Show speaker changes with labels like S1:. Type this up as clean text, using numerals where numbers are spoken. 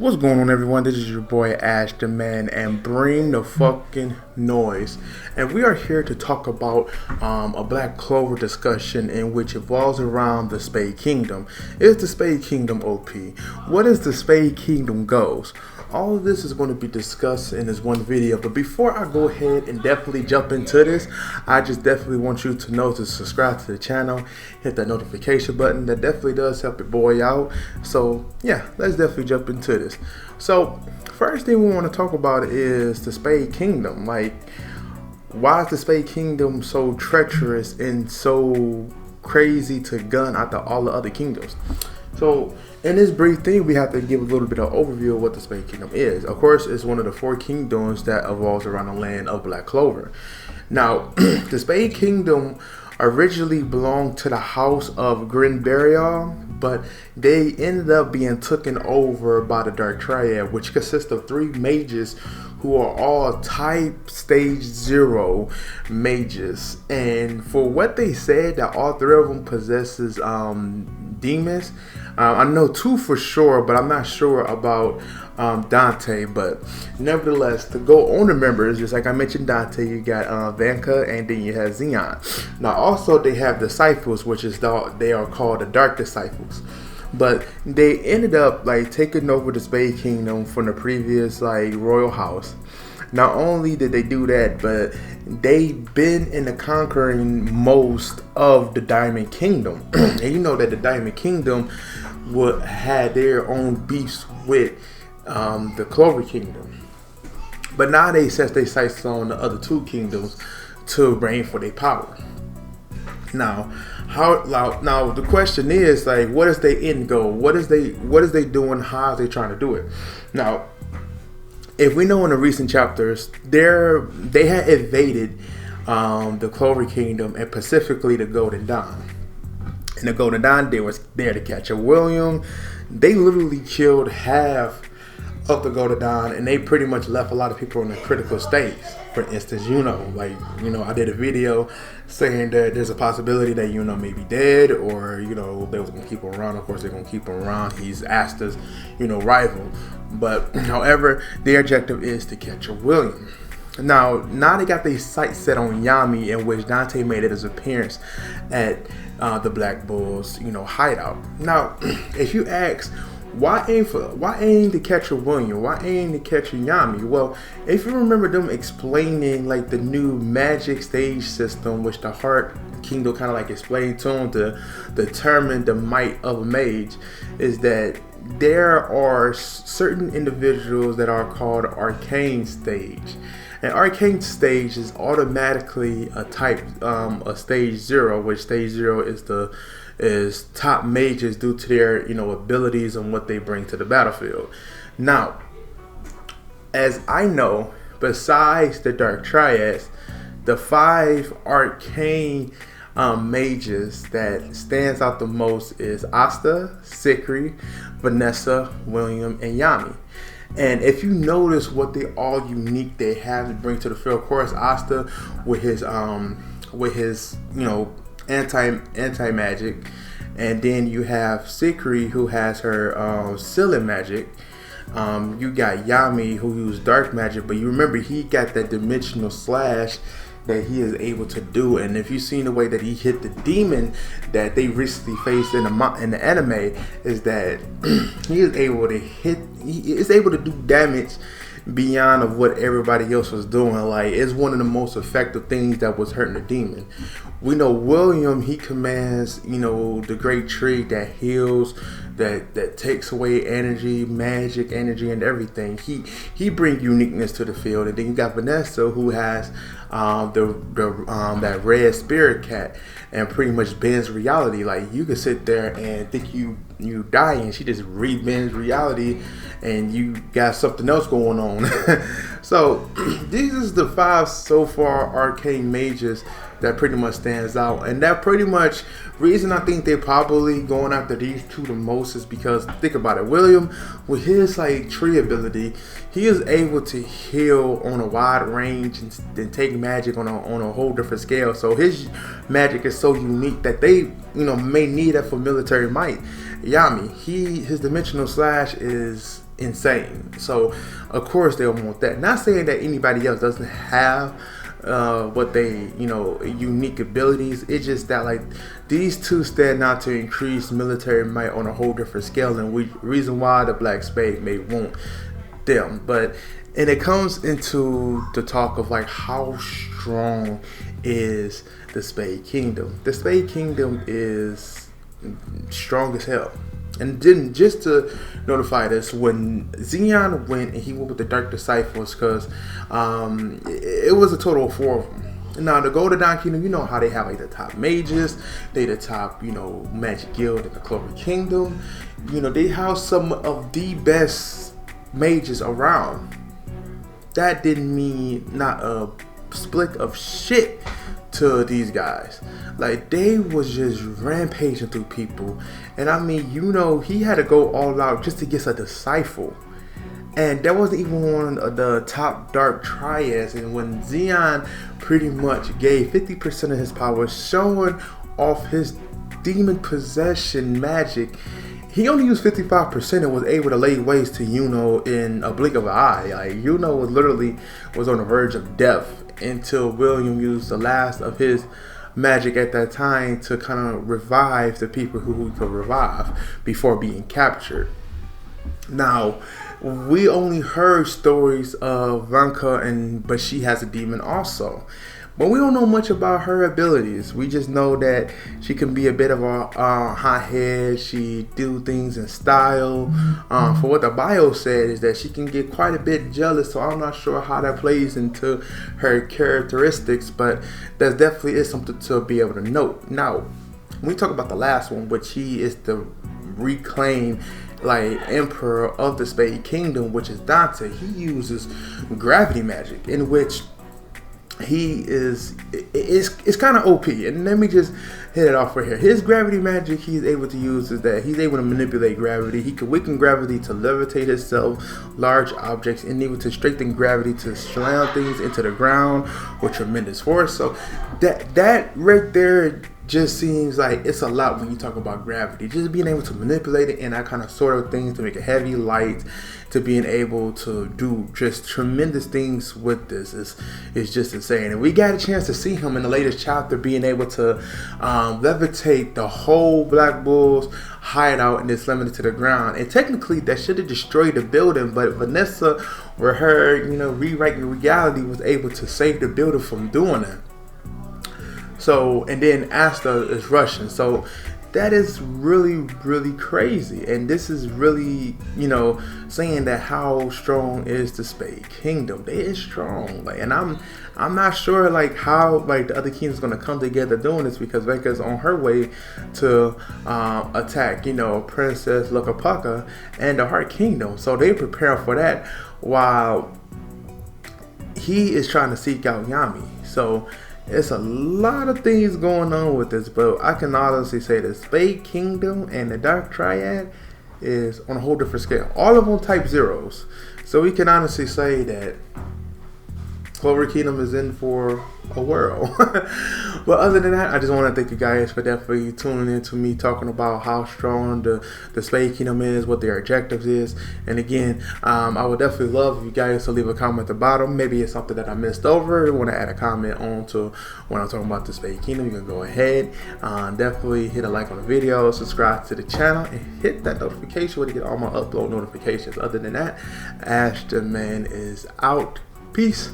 S1: What's going on, everyone? This is your boy AshTheMan, and bring the fucking noise. And we are here to talk about a Black Clover discussion in which evolves around the Spade Kingdom. Is the Spade Kingdom OP? What is the Spade Kingdom goals? All of this is going to be discussed in this one video, but before I go ahead and definitely jump into this, I just definitely want you to know to subscribe to the channel, hit that notification button. That definitely does help your boy out. So yeah, let's definitely jump into this. So first thing we want to talk about is the Spade Kingdom. Like, why is the Spade Kingdom so treacherous and so crazy to gun out all the other kingdoms? So in this brief thing, we have to give a little bit of overview of what the Spade Kingdom is. Of course, it's one of the 4 kingdoms that evolves around the land of Black Clover. Now, the Spade Kingdom originally belonged to the house of Grinburial, but they ended up being taken over by the Dark Triad, which consists of 3 mages who are all type stage 0 mages. And for what they said, that all 3 of them possesses demons. I know 2 for sure, but I'm not sure about Dante. But nevertheless, to go on the members, just like I mentioned Dante, you got Vanka, and then you have Xeon. Now also they have disciples, which is they are called the Dark Disciples. But they ended up like taking over the Spade Kingdom from the previous like royal house. Not only did they do that, but they've been in the conquering most of the Diamond Kingdom. And you know that the Diamond Kingdom had their own beefs with the Clover Kingdom. But now they set their sights on the other 2 kingdoms to reign for their power. Now the question is, like, what is their end goal? What is they doing? How are they trying to do it? Now, if we know in the recent chapters, they had invaded the Clover Kingdom, and specifically the Golden Dawn. And the Golden Dawn, they was there to catch a William. They literally killed half of the Golden Dawn, and they pretty much left a lot of people in a critical state. For instance, I did a video saying that there's a possibility that may be dead, or they was gonna keep him around. Of course, they're gonna keep him around. He's Asta's rival. But however, their objective is to catch a William. Now they got their sights set on Yami, in which Dante made his appearance at the Black Bull's hideout. Now, if you ask, why aim to catch a William? Why aim to catch a Yami? Well, if you remember them explaining like the new magic stage system, which the Heart Kingdom kind of like explained to them to determine the might of a mage, is that there are certain individuals that are called Arcane Stage. And Arcane Stage is automatically a type, a stage 0, which stage 0 is top mages due to their abilities and what they bring to the battlefield. Now, as I know, besides the Dark Triads, the 5 arcane mages that stands out the most is Asta, Sikri, Vanessa, William, and Yami. And if you notice what they all unique they have to bring to the field, of course, Asta with his anti magic, and then you have Sikri, who has her sealing magic. You got Yami, who used dark magic, but you remember he got that dimensional slash that he is able to do. And if you've seen the way that he hit the demon that they recently faced in the anime, is that he is able to do damage beyond of what everybody else was doing. Like, it's one of the most effective things that was hurting the demon. We know William, he commands the great tree that heals, that takes away energy, magic energy, and everything. He brings uniqueness to the field. And then you got Vanessa, who has that red spirit cat, and pretty much bends reality. Like, you can sit there and think you die, and she just rebends reality, and you got something else going on. So these is the 5 so far arcane mages that pretty much stands out, and that pretty much reason I think they're probably going after these 2 the most is because, think about it, William, with his like tree ability, he is able to heal on a wide range and take magic on a whole different scale. So his magic is so unique that they may need that for military might. Yami, his dimensional slash is insane. So of course they'll want that. Not saying that anybody else doesn't have what they, unique abilities. It's just that like these two stand out to increase military might on a whole different scale, and reason why the Black Spade may want them. And it comes into the talk of like how strong is the Spade Kingdom. The Spade Kingdom is strong as hell. And then just to notify this, when Xeon went and he went with the Dark Disciples, because it was a total of 4 of them. Now, to go to Don Kingdom, you know how they have like the top mages, they the top, Magic Guild in the Clover Kingdom. They house some of the best mages around. That didn't mean not a split of shit to these guys. Like, they was just rampaging through people. And I mean, he had to go all out just to get a disciple. And that wasn't even one of the top dark triads. And when Xeon pretty much gave 50% of his power, showing off his demon possession magic, he only used 55% and was able to lay waste to Yuno in a blink of an eye. Like, Yuno was on the verge of death until William used the last of his magic at that time to kind of revive the people who he could revive before being captured. Now, we only heard stories of Vanka, but she has a demon also. But we don't know much about her abilities. We just know that she can be a bit of a hothead. She do things in style. For what the bio said is that she can get quite a bit jealous. So I'm not sure how that plays into her characteristics, but that definitely is something to be able to note. Now, when we talk about the last one, which he is the reclaimed emperor of the Spade Kingdom, which is Dante, he uses gravity magic, in which it's kind of OP. And let me just hit it off right here. His gravity magic he's able to use is that he's able to manipulate gravity. He can weaken gravity to levitate himself, large objects, and even to strengthen gravity to slam things into the ground with tremendous force. So that right there just seems like it's a lot when you talk about gravity. Just being able to manipulate it and that kind of sort of things to make it heavy, light, to being able to do just tremendous things with this is just insane. And we got a chance to see him in the latest chapter being able to levitate the whole Black Bull's hideout and then slamming it to the ground. And technically that should have destroyed the building, but Vanessa, with her rewriting reality, was able to save the building from doing that. So, and then Asta is Russian. So that is really, really crazy. And this is really, saying that how strong is the Spade Kingdom. They is strong. And I'm not sure how the other kingdoms gonna come together doing this, because Venka's on her way to attack, Princess Lokapaka and the Heart Kingdom. So they prepare for that while he is trying to seek out Yami. So it's a lot of things going on with this, but I can honestly say the Spade Kingdom and the Dark Triad is on a whole different scale. All of them type zeros. So we can honestly say that Clover Kingdom is in for a whirl. But other than that, I just want to thank you guys for definitely tuning in to me talking about how strong the Spade Kingdom is, what their objectives is. And again, I would definitely love if you guys to leave a comment at the bottom. Maybe it's something that I missed over. You want to add a comment on to when I'm talking about the Spade Kingdom, you can go ahead. Definitely hit a like on the video, subscribe to the channel, and hit that notification bell to get all my upload notifications. Other than that, AshTheMan is out. Peace.